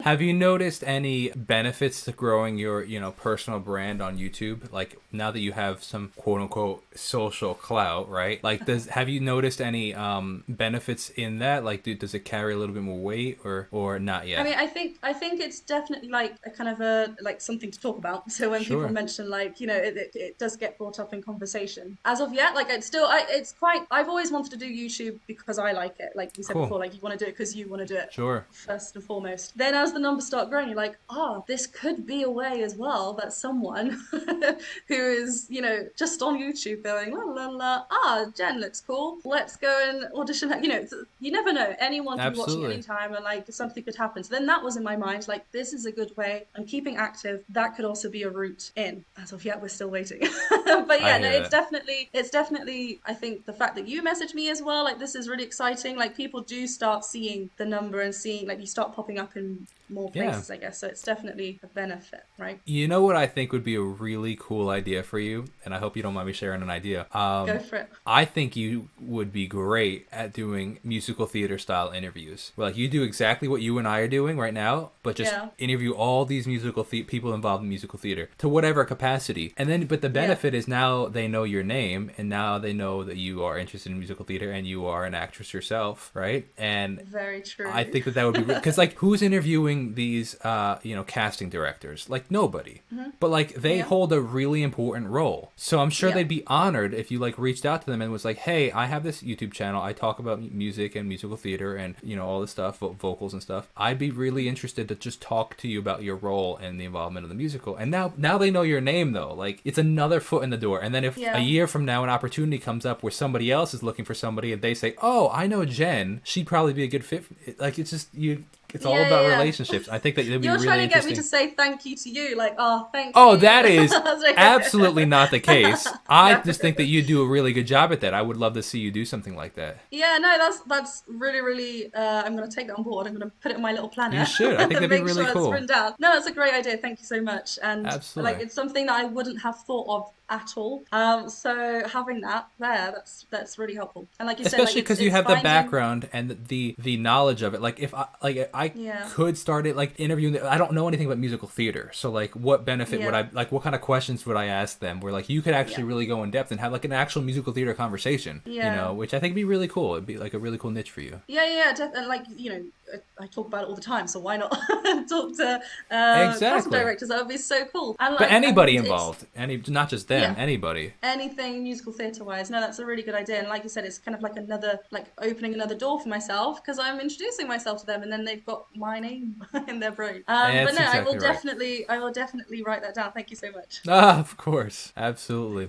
Have you noticed any benefits to growing your, personal brand on YouTube? Like now that you have some quote unquote social clout, right? Like have you noticed any benefits in that? Like does it carry a little bit more weight or not I yet? mean, I think it's definitely like a kind of a like something to talk about. So when people Sure. mention like, it does get brought up in conversation. As of yet, like it's quite I've always wanted to do YouTube because I like it. Like we said Cool. before, like you want to do it because you want to do it Sure. first and foremost. Then as the numbers start growing, you're like, this could be a way as well that someone who is, just on YouTube going, la la la, Jen looks cool. Let's go and audition her. You never know. Anyone could be watching Absolutely. anytime and like something could happen. So then that was in my mind, like, this is a good way. I'm keeping active. That could also be a route in. As of yet, we're still waiting. But I yeah, no, hear that. it's definitely, I think the fact that you messaged me as well, like this is really exciting. Like people do start seeing the number and seeing like you start popping up in more Yeah. places, I guess. So it's definitely a benefit, right? You know what I think would be a really cool idea for you, and I hope you don't mind me sharing an idea. Go for it. I think you would be great at doing musical theater style interviews. Where, like you do exactly what you and I are doing right now, but just Yeah. interview all these people involved in musical theater to whatever capacity. And then, but the Yeah. benefit is now they know your name, and now they know that you are interested in musical theater and you are an actress yourself, right? And Very I true. think that would be because like who's interviewing these casting directors? Like nobody. Hmm. But like they Yeah. hold a really important role. So I'm sure Yeah. they'd be honored if you like reached out to them and was like, "Hey, I have this YouTube channel. I talk about music and musical theater and all this stuff, vocals and stuff. I'd be really interested to just talk to you about your role and the involvement of the musical." And now they know your name though. Like it's another foot in the door. And then if a Yeah. year from now an opportunity comes up where somebody else is looking for somebody and they say, "Oh, I know Jen. She'd probably be a good fit." Like it's just you. It's all Yeah, about yeah, relationships. yeah. I think that it'd be You're really trying to get me to interesting. say thank you to you, like, thank Oh, you. that is That's absolutely not the case. I No. just think that you do a really good job at that. I would love to see you do something like that. Yeah, no, that's really, really. I'm gonna take that on board. I'm gonna put it in my little You planner should. I think and that'd be make really sure it's cool. written down. No, that's a great idea. Thank you so much. And like, Absolutely. it's something that I wouldn't have thought of at all. So having that there, that's really helpful. And like you said, like Especially it's because you it's have the finding. background and the knowledge of it. Like if I Yeah, could start it like interviewing. I don't know anything about musical theater, so like what benefit would yeah, I like? What kind of questions would I ask them? Where like you could actually yeah, really go in depth and have like an actual musical theater conversation. yeah. Which I think would be really cool. It'd be like a really cool niche for you. Yeah, yeah, and like I talk about it all the time, so why not talk to casting Exactly. directors? That would be so cool. And But like, anybody and it's involved, not just them, yeah, anybody. anything musical theatre wise. No, that's a really good idea. And like you said, it's kind of like another like opening another door for myself because I'm introducing myself to them, and then they've got my name in their brain. But That's no, exactly right. I will definitely write that down. Thank you so much. Ah, of course, absolutely.